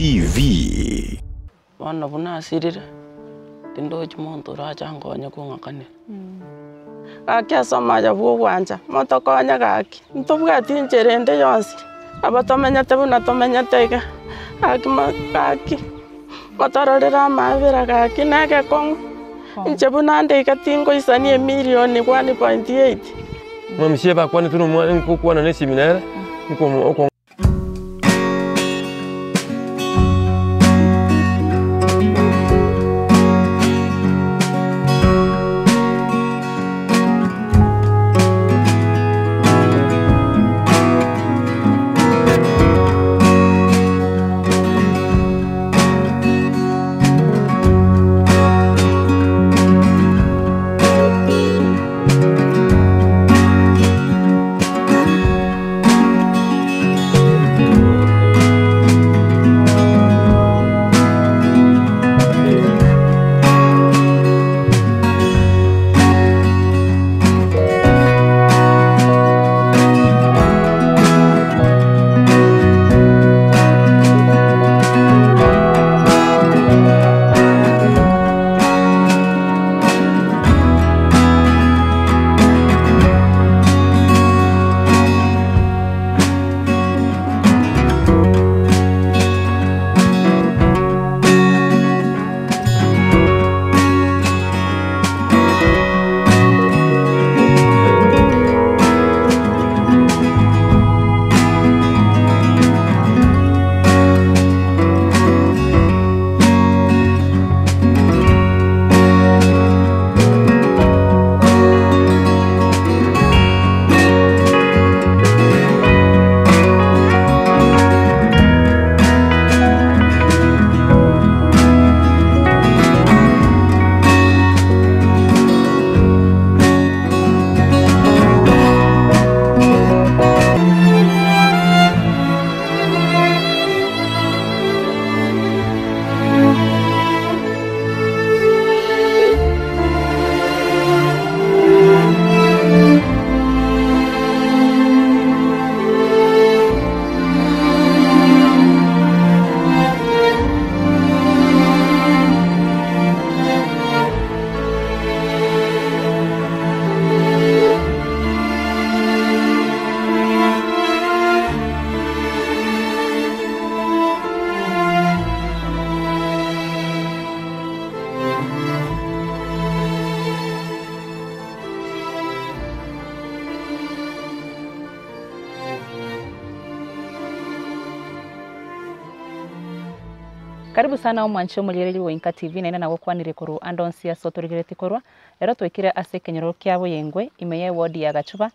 TV. Wana buna asirire. Tindo chimonto racha ngonya kungakane. Kaki soma ya bwanja. Moto konya kaki. Ntobwa tincherende yonsi. Abatomenya tebuna tomenya tega. Kaki. Motororera mavira kaki nake kong. Nchebuna ndeka tingo isani milioni 1.8. Mwamshie ba kwani tuno mwana nkukuwa na seminari. Nko Karibu sana umwancho mulireri wa Inka TV na ina nagukwanire kuru andonsia sotorigireti korwa ero twekire ase kenyero kyabo yengwe imeye ward ya Gachuba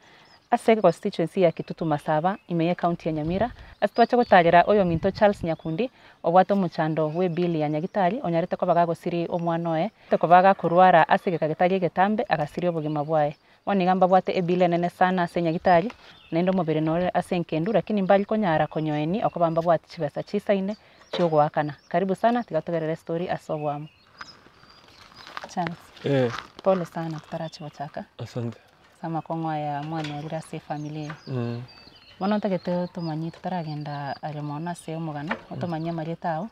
ase constituency ya Kitutu Masaba imeye county ya Nyamira asitwacha gutarira oyo minto Charles Nyakundi obwato muchando we bill ya Nyagitari onyarete ko bagago siri omwanoe ko baga kurwara ase gekagitari getambe agasiri obugima bwae wanigamba bwate ebile nene sana ase Nyagitari nendo mubere nore ase nkendu lakini mbali konyara konyoeni okobamba bwate chibesa chisaine Chogo wakana. Karibu sana, tigatogerere story asobwamu. Charles. Pole sana kutarachi wachaka. Asante. Sama kongwa ya mwani ya lira se familia. Mwana tagete tumanyi tutaragenda alimona se umugana. Otomanya marietao.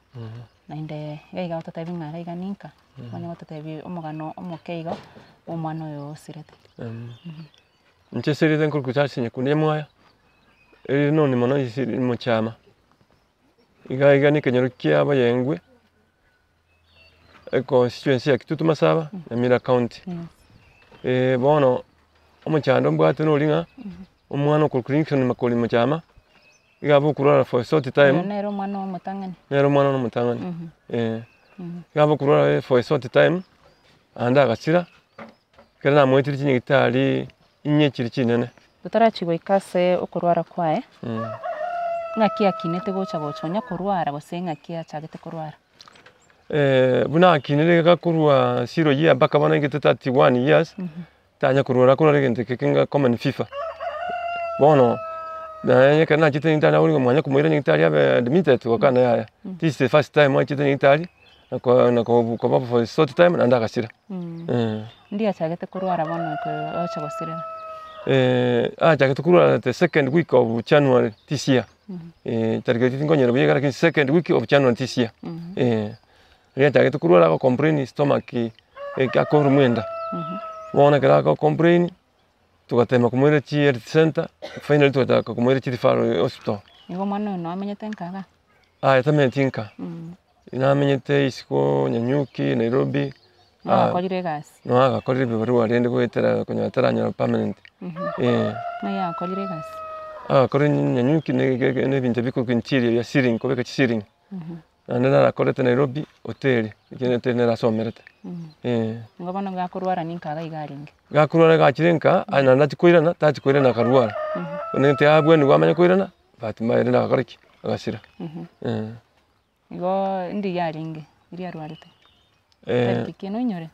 Na inde gaiga ototebi ngara iga ninka. Mwanya ototebi umugano omukeigo umwano yo sirete. Nchesirite nkurkuchachi Nyakundi mwaya. Eri noni mono yisiri muchama. Iga ni kenyero kyabo yengwe constituency ya Kitutu Masaba Nyamira county. Bono omuchando mbwate nolinga omwana okulclinction makoli muchama igabo kurara for short time nero mwana omutangani igabo kurara for short time anda agasira kera mwetiri Nyagitari inyekiri kinene tutarachigo ikase okurwara kwae ngakia kinete gocha gochonya kurwara gosenga kia chagete kurwara buna kinere gakurwa 0 year baka bana ngete 31 years tanya kurwara kurara gente kekenga common FIFA bono na yeka na chite ndana uri mwanya kumwira Nyagitari abe admitted wakana ya this is the first time I chite Nyagitari na ko baba for short time anda gasira ndia chagete kurwara bono ko ocha gosira achake tukurwa the second week of January this year. Tariki tingonyera buye lakini second week of January this year. Ria chake tukurwa ko complain stomach akoro mwenda. Wona kala ko complain tukatema kumwira chi health center finally tukataka kumwira chi referral hospital. Nigo mwana no amenyete nkaga. Tamentinka. Inamenyete isiko Nyanyuki Nairobi. Akorire gasi. No agakorire bibaru arende kwetera kunyatara nya permanent. Maya akorire gasi. Akorire Nyanyuki ne bintu biko kinchiri ya siring kobeka siring. Nanda akorete Nairobi hotel ikene tene rasomerete. Ngabana gakurwara ninkaga igaringe. Gakurwara gachirenka ana natikoirana tatikoirana karwara. Nente abwe ngwamanya koirana batima irena gakoriki agasira. Igo ndi yaringe iri arwarite. Tariki no nyore.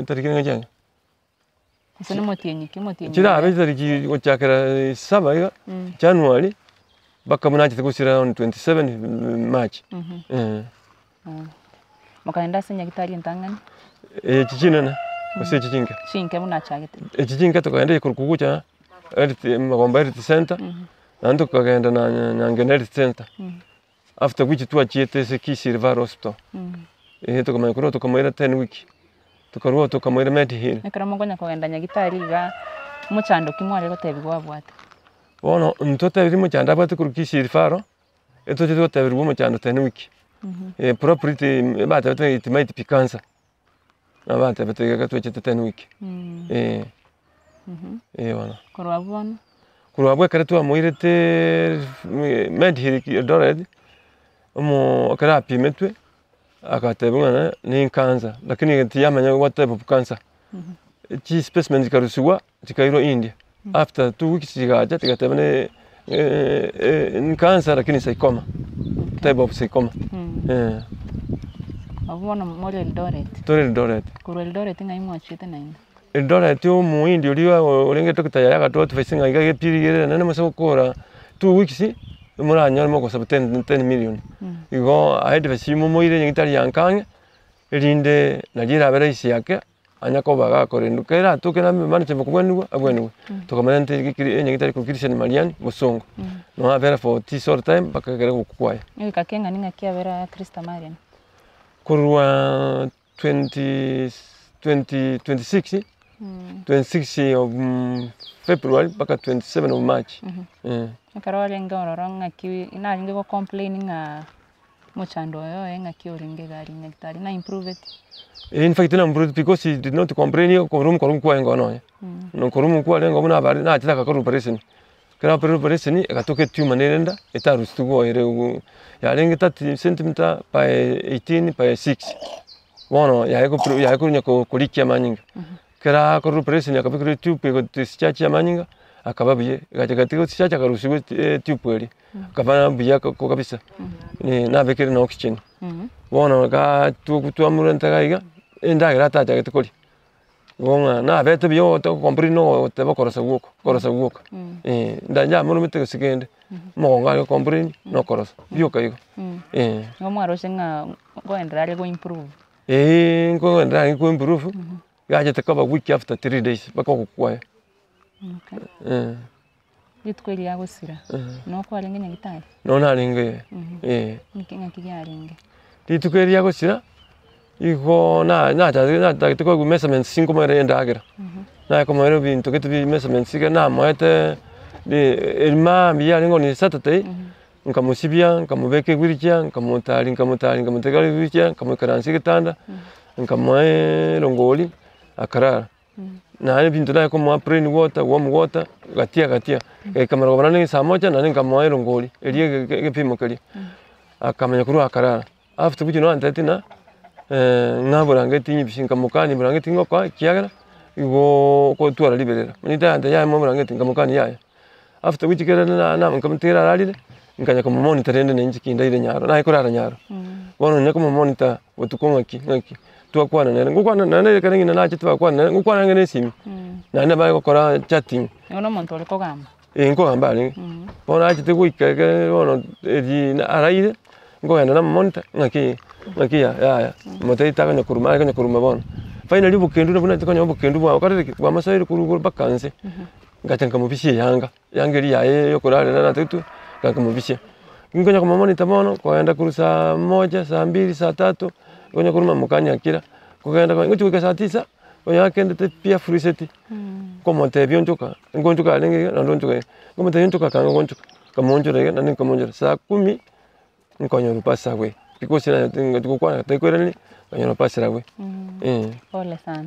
Tariki ngajanga. Sene motienyi. Chira abe tariki ochakera 7 January baka munachite kusira on 27 March. Makaenda senya gitari ntangani. Chichinana. Ose chichinka. Chinke munachagete. Chichinka tukaenda kurukugucha magomba health center. Nando kagenda na ngene health center. After which tuachiete se Kisirivar hospital. Tukamanya kuro tukamwira 10 week. Tukarua tukamwira Medihill. Nekara mongonya kagenda nyagitari ga muchando kimwale gotebi gwabwate. Bono ntote biri muchanda bwate kuru Kisirivar. Eto tete gotebi gwo muchando 10 week. Property bata bata it might be cancer. Bata bata ga tuachete 10 week. Wana. Korwabona. Kurwabwe kare tu amwirete Medihill Eldoret. Kara apimetwe akatebungana ni cancer lakini tiyamanya what type of cancer. Chi specimen zikarusiwa zikairo India. After 2 weeks zikaja tikatebane ni cancer lakini sarcoma. Type of sarcoma. Abona mole Eldoret. Eldoret. Kuru Eldoret ngai mwachite naina. Eldoret yo muindi uliwa olenge tokutaya gatoto fesinga igage pirigere nane musokora 2 weeks muranya mo kosa 10 million. Igo aide basimu moire nyitari yankange elinde najira bera isi yake anyako baga korendukera tukena manche bokwenwa abwenwa tokamante gikiri nyitari ku Christian Marian bosongo no abera for this short time bakagera kukwaya Ika kenga ninga kia bera Christa Marian kurwa 26 of February baka 27 of March. Akarole ngororanga ki ina ringe go complaining muchando yo nga ki oringe gari nyagitari na improve it. In fact na improve because he did not complain korum kwa ngono. No korum kwa lengo buna bari na ataka korum operation. Kara operation akatoke tumor nerenda etarustugo ere ya lenge 30 cm by 18 by 6. Wono ya eko nyako kolikia manyinga. Kara korum operation akabikire tube ko discharge manyinga. Akababiye gajagatiko sichacha karusigo tupweli kabana biya ko kabisa ni nabekere na oxygen bona ga tuamura ntagaiga endagira tata getikoli bona nabete biyo to comprino te bakorosa guko ndanja muno mitego sigende monga comprino no korosa biyo kayo ngomwaro senga go endrare go improve go endrare go improve gaje takaba week after 3 days bako kukwaya. Litkweli ya gusira. No kwa lenge nyagitari. No na lenge. Nikinga kigaringe. Litkweli ya gusira. Iko na takiko ku measurement 5 mere ndagira. Na ko mere bintu ketu bi measurement siga na moete de elma biya ngo ni Saturday. Nkamusibia nkamubeke gwirikia nkamutali nkamutegali gwirikia nkamukaransi gitanda. Nkamoe rongoli akarara. Na bintu na ko plain water warm water gatia kamera bana ni samoja na ninga moero ngoli eliye gepimo kali akamenya kuru akarara after kuji no antetina ngabura ngeti bishinga mukani burangeti ngokwa kiagara igo ko twara liberera nita ante ya mo burangeti ngamukani ya after kuji kera na nkamtira ralile nganya ko monitor ende nenjiki ndaire nyaro na ikurara nyaro bono nyako monitor otukonga ngaki tuakwana nene ngukwana nene kanengi na chitu akwana ngukwana ngene simu nane ba gukora chatting ngono muntu oli kogamba ngo gamba ali bona chitu kuika bono edi araire ngo yana na monitor ngaki ya moteita kanya kuruma bono finally bukendu buna tikonya bukendu bwa kare bwa masairi kuru bakanse ngachanga mubishie yanga eri yaye yokurara na tutu kanga mubishie ngonya kuma monitor mono koenda kuru saa 1 saa 2 saa 3 ngonya kuruma mukanya kira kugenda ngochuka saa 9 ngonya kende te pia furiseti komonte byonjoka ngonjoka lenge na ndonjoka ngomonte yonjoka kanga ngonjoka kamonjore na nikamonjore saa 10 nkonya rupasa we because na tukukwana taikwerani ngonya rupasa we pole sana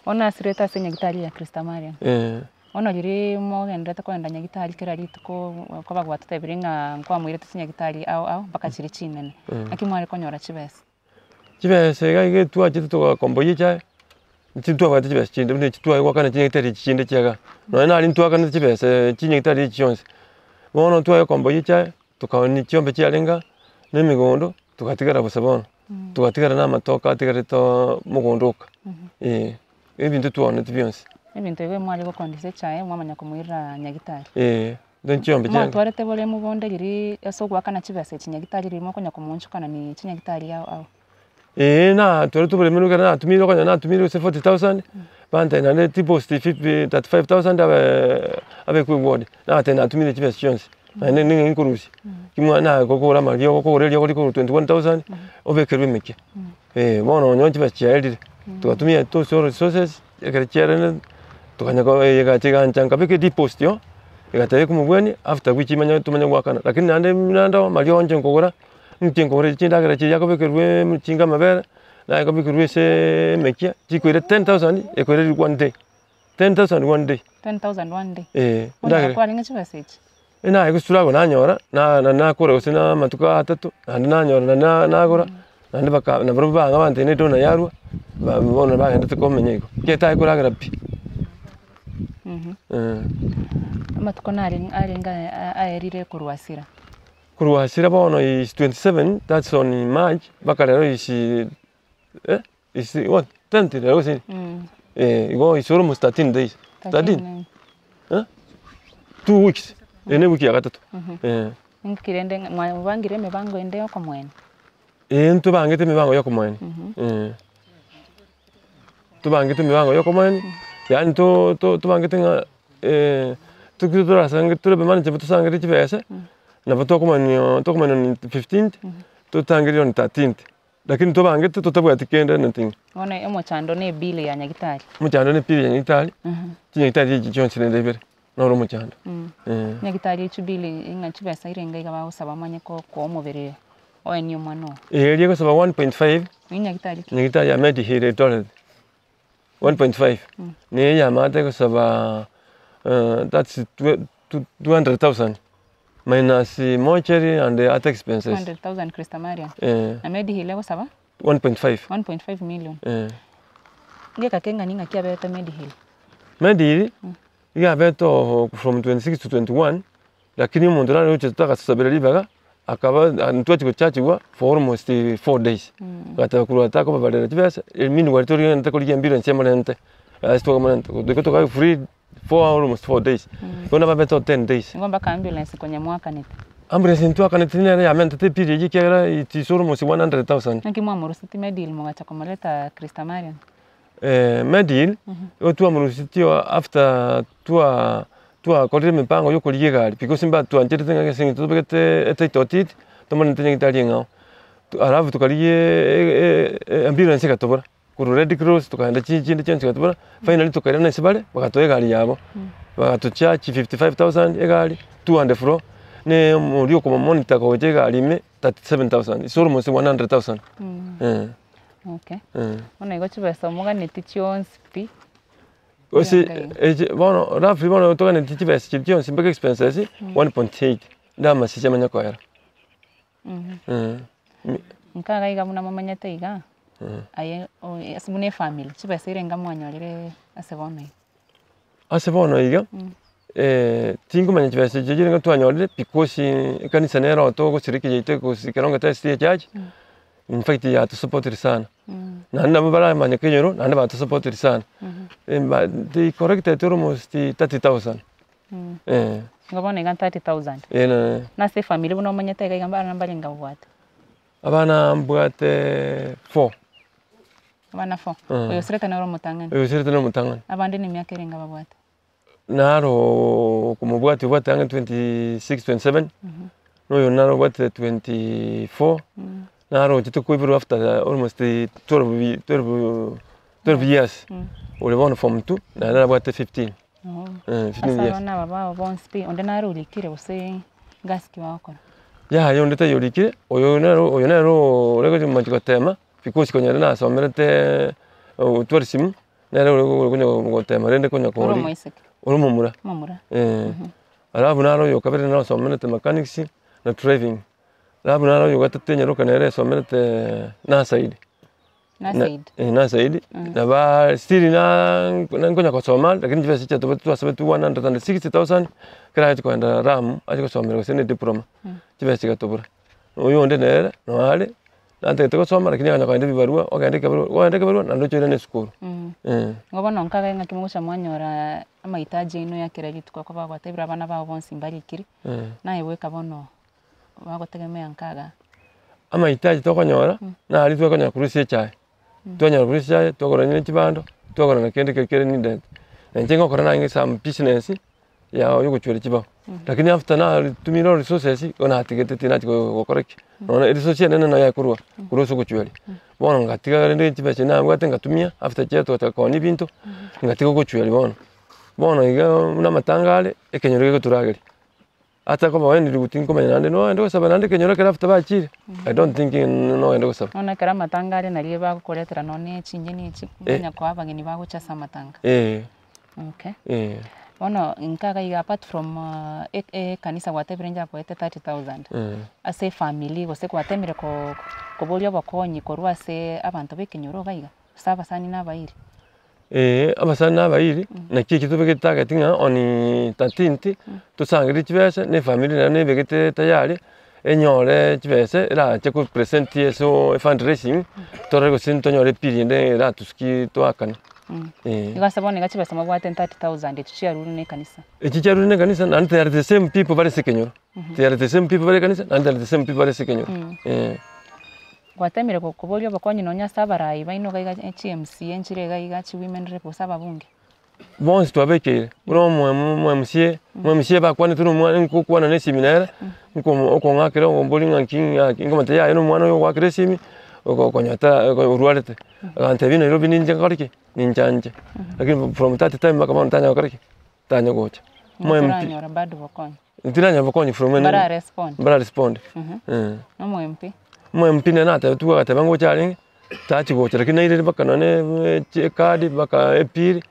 ona sireta senya gitari ya Krista Mariam ona jiri mo gendeta kwenda nyagitari kira rituko kwa bagwa tutebiringa kwa mwirete senya gitari au bakachiri chinene akimwari konyora chibese gaige tuwa chituka komboyi cha chituwa wati chibese chinde ne chituwa wakana chingitari chinde chaga no na ali tuwa kana chibese chingitari chionse bono tuwa komboyi cha tukawani chiombe chialenga ne migondo tukatigara busabona tukatigara na matoka tigara to mugondoka ebintu tuone tibionse ebintu ebe mwali gukondise chae mwamanya kumwira nyagitari don chiombe cha twarete bole mubonde giri esogwa kana chibese chinyagitari rimo konya kumunchukana ni chinyagitari au na tore tu premeno kana tumiro konya na tumiro 40,000 banta na ne tipo 35,000 abe ku word na tena tumiro chibese chionse na ne nkurusi kimwa na kokora mali kokore lyo kuri 21,000 obekerwe meke bono nyonchi bachiyalire tukatumia to resources ekarichera tukanya ko yega nchanga beke deposit yo egataye kumugweni after which manya tumanya gwakana lakini nanda mali onje nkogora ntinkore chindagara chiyako bekerwe mchinga mabera na ko bekerwe se mekia chikwere 10,000 ekwere one day 10,000 one day 10,000 one day ndagara kwa linga chibese na ikusurago nanyora na kore usina matuka atatu nanyora na gora nandi baka na bro banga bante ne dona yarwa bona banga ndete komenyeko keta ikuragira pi matuko arenga aerire kurwasira bono is 27 that's on March bakalero is what 20 lero si go is almost 13 days 13 2 weeks ene wiki ya gatatu nkirende mwangire mebango ende yoko mwene ntubangite mibango yoko mwene tubangite mibango yoko mwene yani tubangite nga tukidora sange turebe manje butusangire chibese na batokomanya 15th tutangire on 13th lakini tubangite tutabwati kende nothing ona emochando ne bill ya nyagitari mochando ne bill ya nyagitari nyagitari chonse ndebere noro mochando nyagitari chubili inga chibesa irenga igaba usaba manye ko mubere oenyo mano liego saba 1.5 nyagitari ya medi hire dollar 1.5 ne ya mate ko saba that's 200,000 minus mortuary and the other expenses 200,000 Krista Mariam na medi hile ko saba 1.5 million ngeka kenga ninga kia beta medi hile iga beto from 26 to 21 lakini mondora leo tutaka sabira libaga akaba ntwachi kuchachigwa for almost 4 days gata kurata ko balera tibesa mini wartori nta ko liambiro nsemalente asto kamanente ko free for almost 4 days kona babeto 10 days ngomba ka ambulance kwenye mwaka nite ambulance ntwa kana tinene ya mente te piri yikera it almost 100,000 ngimwa murusiti medil mwacha komaleta Krista Mariam medil otua murusiti after tua kolire mipango yo kolie gari because mba tua njete tenga singi to begete etotit to mane tenga itali ngao aravu to kalie ambulance ka tobora ku Red Cross to kaenda chinde chance ka tobora finally to kaenda nesibale bakatoye gari yabo bakatocha 55,000 egari 200 fro ne muri ko monitor ko je gari me 37,000 it's almost 100,000 okay ona igo chibesa mugane tichons pi Osi bono roughly bono to kan tibes chiption simple expenses 1.8 ndama sichamanya ko era nkaga iga muna mamanya teiga aye asibune family chibes irenga mwanyorire asebono iga tingu manya chibes jirenga twanyorire because kanisa nero to go siriki jite ko sikeronga test church in fact ya to support sana nanda mbara manya kenyoro nanda ba to support sana the correct almost 30,000 ngabone ga 30,000 na se family buno manya tega ngamba namba linga bwate abana mbwate 4 abana 4 oyo sireta na mutangana oyo sireta na mutangana abandi ni myaka irenga babwate naro kumubwate bwatanga 26 27 noyo naro bwate 24 naro chitukuibiru after almost 12 years ule bona form 2 na naro bwate 15 15 years na baba bonspi onde naro ulikire use gaski wakora ya yonde ta yolikire oyo naro lego machiko tema because konyana na somerete utwarisimu naro kunyo tema rende kunyo kori Mumura. Alafu naro yo kabere naro somenete mechanics na driving. Alafu naro yo gatatenya ro kanere somenete na side. Na side. Na ba stili na ngonya ko somal lakini jivesi cha to sabetu 160,000 kira ko enda ram aje somero sene diploma. Jivesi ga tobura. Oyo onde nere no ale nante to somal lakini anya ko enda bibarua okaende barua na ndo chira ne school. Ngobona nkaga ngakimugusha mwanyora amahitaji ino ya credit kwa bagwatebira abana babo bonsi mbarikiri naye weka bono bagotegemea nkaga amahitaji tokonyora na ali twakonyora kurusia chai twanyora kurusia chai twakoranya chibando twakorana kende kekere ni dent njengo korana ngi some business ya yuguchwere chiba lakini after na tumiro resources ona atigete tina chiko koreki ona resources nene na ya kurwa kuruso kuchwere bono ngatiga rende chiba china ngwate ngatumia after cheto takoni bintu ngatiga kuchwere bono iga na matangale ekenyoro ge turageri ata ko bawe ndi gutin ko menande no ndo saba nande kenyoro kera after bachire I don't think no ndo saba ona kera matangale na liye bago koletera none chinje ni chikunya kwa abageni bago chasa matanga okay ono nkaga iga apart from kanisa watebrenja ko 30,000 ase family go se kwatemire ko bolyo bakonyi korwa se abantu bekenyoro baiga saba sani na bairi abasana abairi na kiki tubeke targetinga oni 13 tusangire chibese ne family na ne begete tayari enyore chibese ra cheku present yeso fundraising torego sinto nyore pirinde ra tuski toakana igasabone gachibese mabwate 30,000 chichiaruru ne kanisa chichiaruru ne kanisa na they are the same people bare sekenyoro they are the same people bare kanisa na they are the same people bare sekenyoro gwatemire kubolyo bakonyi nonya sabarai baino gaiga HMC enchire gaiga chi women rep saba bunge bonsi twabekere bro mwe bakwani tunu mwana nkukwana ne seminaire nko okongakira omboli nganking ngomate ya no mwana yo wakire simi okonyata urwalete ante bino ro bininje karike ninjanje lakini from that time makama ntanya karike tanya gocha mwe ntanya bado bakonyi ntanya bakonyi from bara respond no mwe mpine na ta tuwa ta bango challenge ta chi gocha lakini ile baka none kadi baka epiri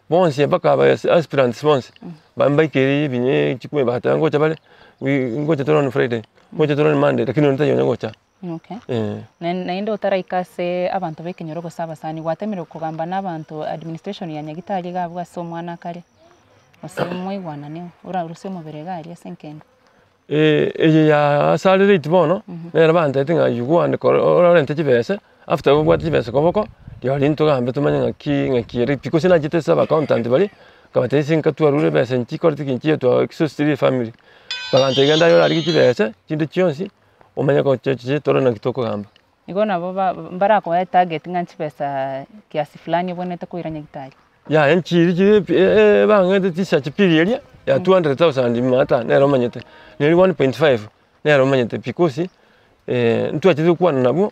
bonse baka ba aspirant sponsor bamba kiri binye chikwe bata ngocha bale ngocha toron Friday ngocha toron Monday lakini ntayo ngocha na indo taraikase abantu bekenyoro gosaba sani gwatemire kugamba n'abantu administration ya Nyagitari gabwa so mwana kare osemwe wana ne ura rusemo beregari asenkendo ya salary rate bono nera bante tinga yuguane ko orente chibese after bwati chibese koboko yo linto gambe tumanya ngaki because na jite saba accountant bali kabate sinka tuarure bese nchiko tikinchi to exostri family bagante ganda yo ari chibese chinde chionsi omanya ko cheche torona kitoko gamba igona baba mbara ko target nganchi pesa kiasi fulani boneta ko iranya Nyagitari ya enchiri bangete tisha chipiri ya 200,000 mata nero manyete neri 1.5 nero manyete because ntwache kwa nabo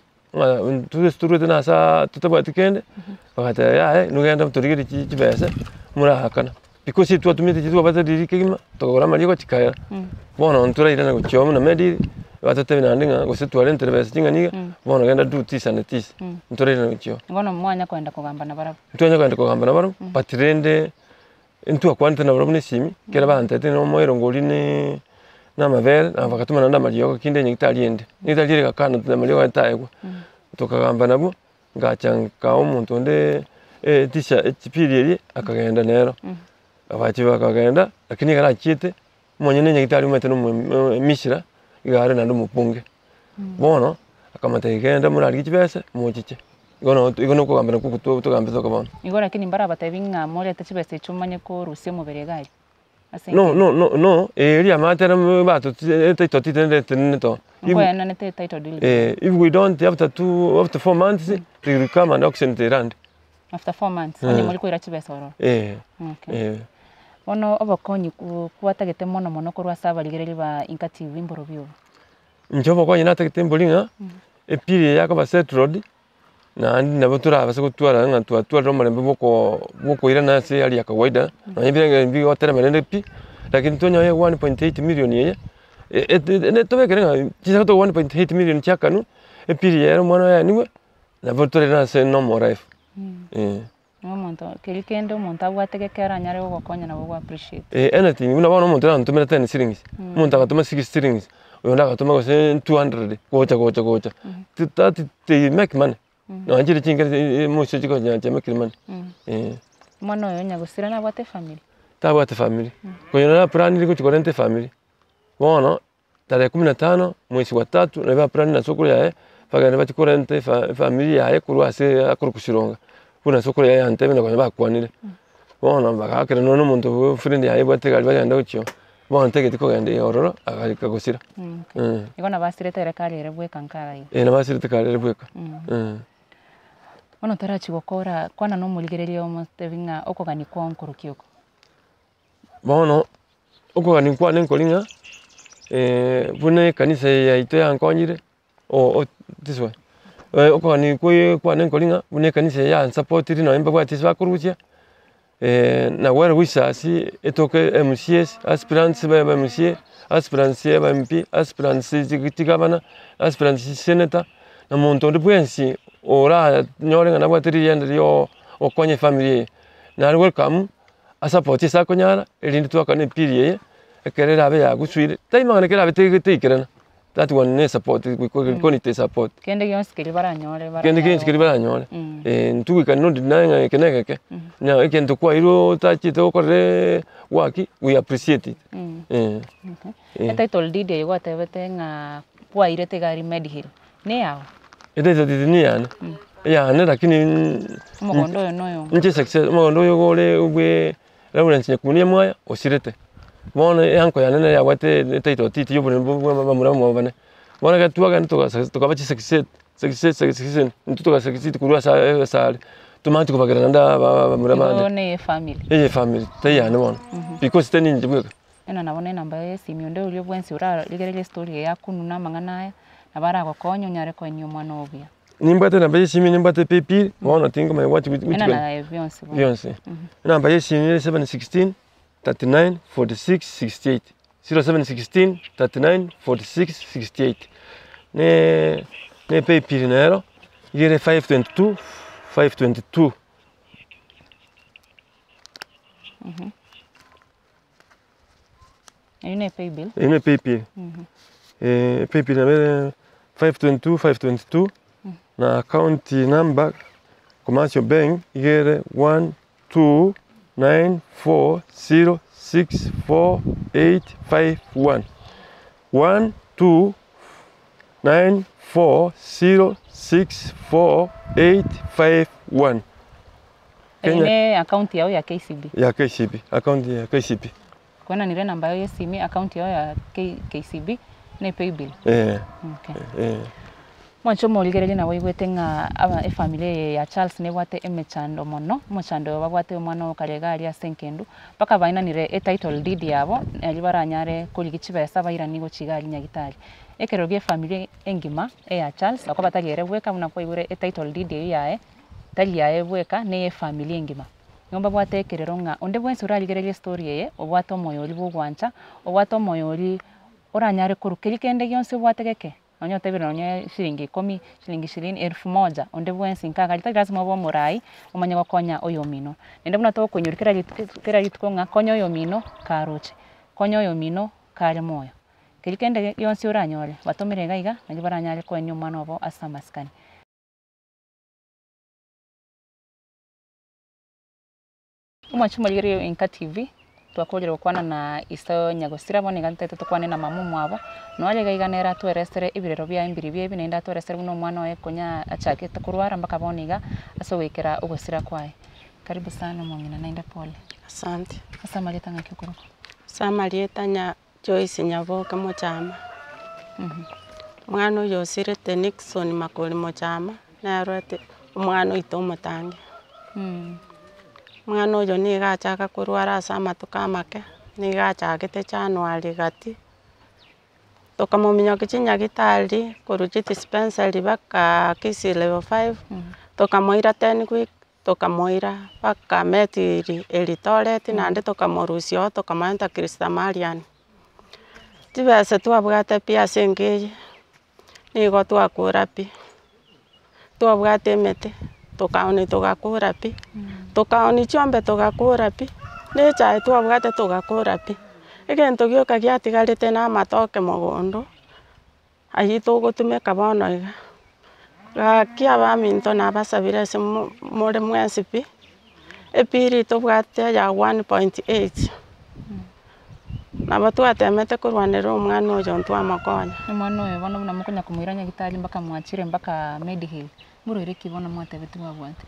turesturute na sa tutabati kende bakata ya nugenda mturigiri chibese murahakana because twatumite chitu bata dirikima tokora maliko chikaya bono ntura ira na kuchoma na medi batete binandinga gositwara intervese chinganiga bono genda du tisa na tisa ntura ira na kuchoma ngono mwanya kwenda kugamba na barabo twanya kwenda kugamba na barabo patirende ntua kwanta na barabo nesimi kera bantete no moero ngoli ne na mavere na bakatuma nanda maliyo kinde Nyagitari ende Nyagitari kakana na maliyo ataegwa tokagamba nabo ngachanka omuntu onde tisha chipiri akagenda nero abachi bakagenda lakini gara chite monyene Nyagitari umete no mishira igare na mupunge bono akamata igenda muri chibese muchiche igono ko gambana kukuto to gambe to kabona igora lakini mbara batabinga mole tachibese chumanye ko rusie mu beregari no eri amatera bato taito titende to if we don't after 4 months they will come and auction the land After 4 months. Onye muri kwira chibesa oro. Okay. Ono obokonyi kuatagete mono korwa saba ligereri ba Inka TV mboro bio. Njobo konyi natagete mbolinga. Epiri yako ba set road. Na ndi nabo turabase gutwara nga twatwara marembe boko ira na se ali ya kawaida. Na ibire mbi otera merende pi. Lakini tonyo ye 1.8 million ye. Ne tobekere nga chisa to 1.8 million chakanu. Epiri yero mwana ya niwe. Na votere na se no more life. Omonto kelikende omonto abwategekera nyare gokonya nabo go appreciate. Anything una bono omonto ntumira 10 shillings. Omonto agatuma 6 shillings. Uyo agatuma go 200 gocha. They make money. No anjiri chingere mucho chiko nyanja make money. Mwana oyo nyagusira na bwate family. Tabwate family. Konyona plan liko chikorente family. Bono tarehe 15 mwezi wa 3 na plan na soko yae pagane bachikorente family yae kurwase akurukushironga. Kuna soko yae anteme na bakwanire. Bono bakakera no muntu friend yae bwate gali bagenda ucho. Bono tegete ko gende yororo agalika gusira. Igona basirete rekali ere bweka nkara yo. Na basirete kale ere bweka. Ono tarachi gokora kwana no muligererio omostevinga okogani kwa onkorukioko. Bono okogani kwa nenkolinga bune kanisa ya ito ya nkonyire this way. Okogani kwa nenkolinga bune kanisa ya support ri no imba kwa tisba kuruchia. Na where wisasi etoke MCS aspirants ba MCA aspirants ba MP aspirants tigabana aspirants senator na monto de bwensi ora nyorenga na bwatiri yende yo okonye family na welcome asupport sa konyara elindi twaka ne piriye ekerera abe ya guswire taimanga nekera abete ikerana that one ne support we konite support kende yonse kelibara nyore bara kende kenshi kelibara nyore ntuwi kan no dinanga keneke na ekento kwa iro tachite okore waki we appreciate it title deed yo atebete nga kwa irete gari Medihill ne yao ete ni yana yana lakini mogondo yo noyo nje success mogondo yo gore ubwe Lawrence nyekunie mwaya osirete bona yanko yana ya wate title titi yo bone bamura mo bane bona ga tuaga to kabachi success ntuto ga success kurwa sa tumanti kubagera nda bamura mande ne family family tayana bona because tani njibwe ena nabone namba ye simionde ulio bwensi ura ligerele story ya kununa mangana nabara gokonyo nyare ko nyu mwana obia nimbate namba ye simi nimbate pepi bona tingo mai wati ena na Beyonce namba ye simi 716 39 46 68 0716 39 46 68 ne pepi nero yere 522 Ine pay bill. Ine pay bill. Pay bill na 522 na account number commercial bank yere 12940648551 12940648551. Ine account yao ya KCB. Ya KCB, account ya KCB. Kwana nire namba yo simi account yao ya KCB ne pay bill. Okay. Mwancho moligereje na wigwete nga aba family ya Charles ne wate emechando mono mochando babwate omwana okarega ali asenkendu paka baina nire title deed yabo alibara nyare kuligichiba saba ira nigo chigali nyagitali ekeroge family engima ya Charles akobatagere bweka muna kwa igure title deed yae tali yae bweka ne family engima ngomba bwate kerero nga onde bwensu raligereje story ye obwato moyo libo gwancha obwato moyo li oranyare kurukelikende yonse bwategeke onyote bino onye shilingi 10 shilingi 10,000 onde bwensi nkaga litagazima bo murai umanya gokonya oyo mino nende buna to kunyurikira litko nga konyo oyo mino karoche konyo oyo mino kale moyo kelikende yonsi oranyole batomire gaiga nagi baranyale ko enyo mwana obo asamaskani umachuma ligere Inka TV twakolera okwana na isto nyagosira bone gante tukwane na mamu mwabo noale gaiganera twerestere ibirero bya imbiri bye binenda twerestere buno mwana we konya achake takurwara mbaka boniga asowekera ugosira kwaye karibu sana mwangina naenda pole asante asamalieta ngakikuru samalieta nya Joyce Nyaboka mochama mwana uyo sirete Nixon makoli mochama na rwete mwana ito mutange mwana uyo nigachaga kurwara ase amatuko amake nigachagete January gati tukamuminyokia nyagitari kuruchi dispensary baka KC level 5 tukamoira 10 week tukamoira baka metiri Eldoret nandi tukamorusia tukamaenta Kristamarian tibese twabwate pia sengeye nigo twakura pi twabwate emete tukaoni tugakura pi tukaoni chiombe tugakura pi nechae twabwate tugakura pi egento gioka giatigarite na amatoke mogondo ayi tugutumeka bono iga gaki abaminto nabasabire ase more mwensi pi epiri tubwate ya 1.8 nabo twatemete kurwanira omwana oyo ntwamakonya omwana oyo bono buna mukonya kumwira nyagitari mpaka mwachire mpaka Medihill murore kibono mwatebete mwabwate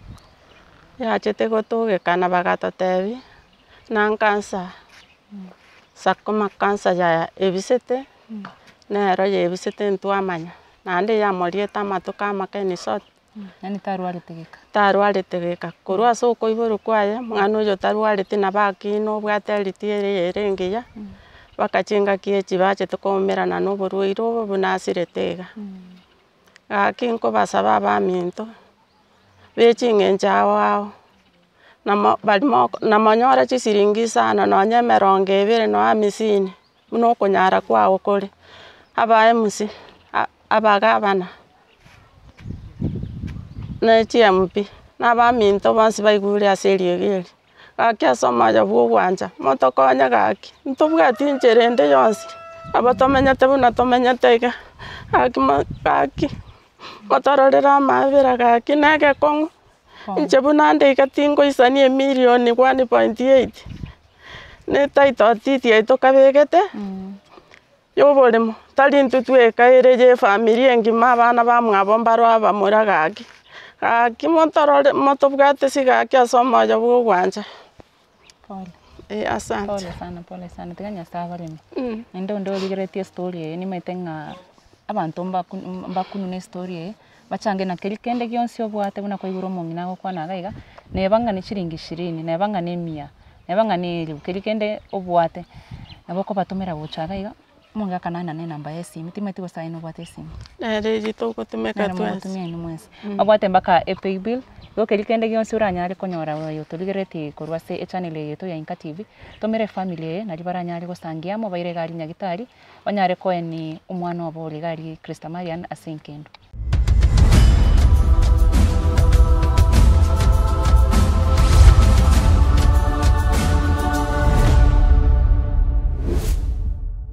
yachete gotugekana bagatotebi na kansa sakoma kansa ya ebisete nero ya ebisete ntwamanya nandi yamoriete amatuko amakeni sote nani tarwarete geka korwa ase okoiboro kwaye mwana oyo tarwarete nabakino obwate ritiere erengeya bakachinga kiechi bachete koumerana noborwaire obo bunasirete iga gaki nkobasaba abaminto beching'encha ao namonyore chisiringi sana nonya 20 no 50 buna okonyara kwao kore aba MC abagabana na GMP n'abaminto bonsi baigure ase eriegeri gaki ase omoyo bwa obwancha motokonye gaki ntobwati enchera ende yonsi abo tomenyete buna tomenyete iga gaki motororera amabera gaki nege kong'u inche buna nde tingoisania 1.8 ne taito titi yaito kabegete yoboremo tari ntutweka ere ye family engima abana bamwabo mbarwa bamura gaki motorore motobwate sigaki ase omoyo bwa obwancha asante pole sana tiganya sabaremi ndo ligeretie story ni metenga abantu mbakunune story bachange na kende gionsi obwate buna koiguro mongina gokwana gaiga nebanga ni chiringi 20 nebanga ni 100 nebanga ni kende obwate naboko batumira gochaga iga munga kanana ne namba ya simu timeti gosaino obwate simu nere tugutumeka twese ni mwesi obwate mbaka ePay bill yo kende gionsi uranyare konyora yo tuligereti korwase channel yetu ya Inka TV tomere family na libaranyare gosangia mo baire gari nyagitari banyare koeni omwana obo ligari Kristamarian asenkendo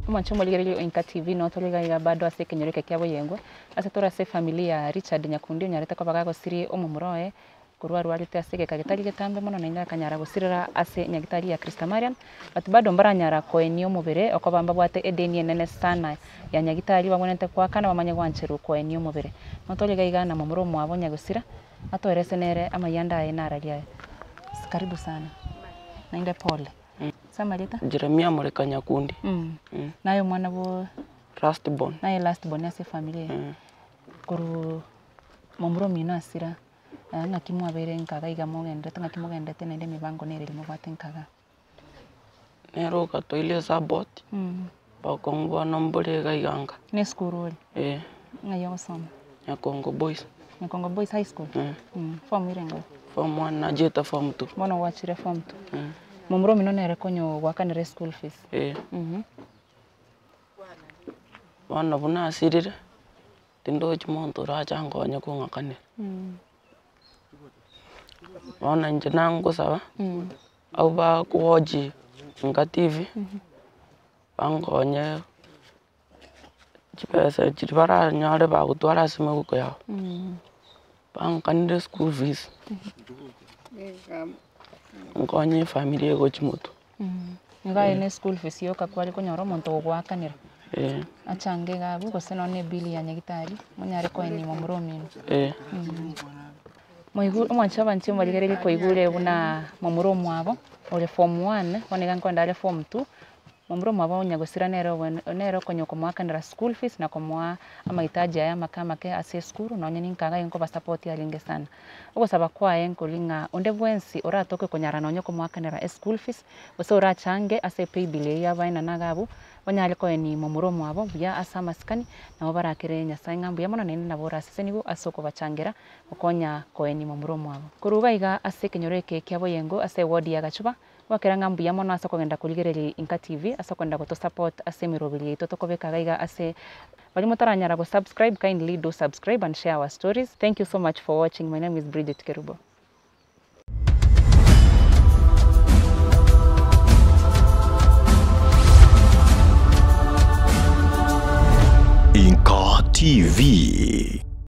mwanchomo ligereli Inka TV no tolega bado ase kenyoreke kyabo yengwe ase tora se familia Richard Nyakundi nyarete ko bagago siri omumuroe kurwa rwarite ase kagitari getambe mono na kanyara gusirira ase nyagitari ya Kristamarian but bado mbaranyara koeni omubere okobamba bwate edeni nene sana ya nyagitari babonete kwa kana bamanye gwancheru koeni omubere no tolega igana mumuro mwabo nyagusira atorese nere amayanda enaralia karibu sana nainde pole Samarita Jeremia Moreka Nyakundi nayo mwana bo last born nayo last born ase familia kuru momuro mina asira ngakimwa bere nkaga iga mogendete ngakimogendete nende mibango nere limobate nkaga nero ka toile sabot bakongwa nombore ga iganga ne school ngayo soma Nyakongo Boys High School form irengo form 1 na jeta form 2 mono wachire form 2 momuro mino nere konyo wakanire school fees wana buna asirire tindo chimonto racha ngonye kungakane wana nje nango sawa au ba kuoji Inka TV bangonye chipese chibara nyare ba gutwara sime guko yao bankanire school fees ngonye family ego chimoto ngaye ne school fees yo kakwali konyoro monto gwakanira achange gabu gose none bili ya nyagitari munyare ko ni momuro mino moigu omwancha banchi maligereri ko igure buna momuro mwabo ole form 1 onega nkonda ale form 2 Mwamburo mwabo nyagosira nero konyo kumwakanira school fees na kumwa amahitaji aya makamake ase skuru na onye ninkaga inko support yalinge sana. Ogosaba kwaye nkolinga onde bwensi oratoke konyara na onye kumwakanira school fees ose orachange ase pay bill ya baina nagabu onyale ko ni momuro mwabo buya asa maskani na barakire nyasaye ngambu ya mono nene nabora sese nigo asoko bachangira okonya ko ni momuro mwabo kuruga iga ase kenyoreke kyabo yengo ase ward ya Gachuba wakera ngambu ya mono asoko genda kuligereri Inka TV asoko genda to support ase mirobili ito tokobeka gaiga ase bali motaranyara go subscribe, kindly do subscribe and share our stories. Thank you so much for watching. My name is Bridget Kerubo.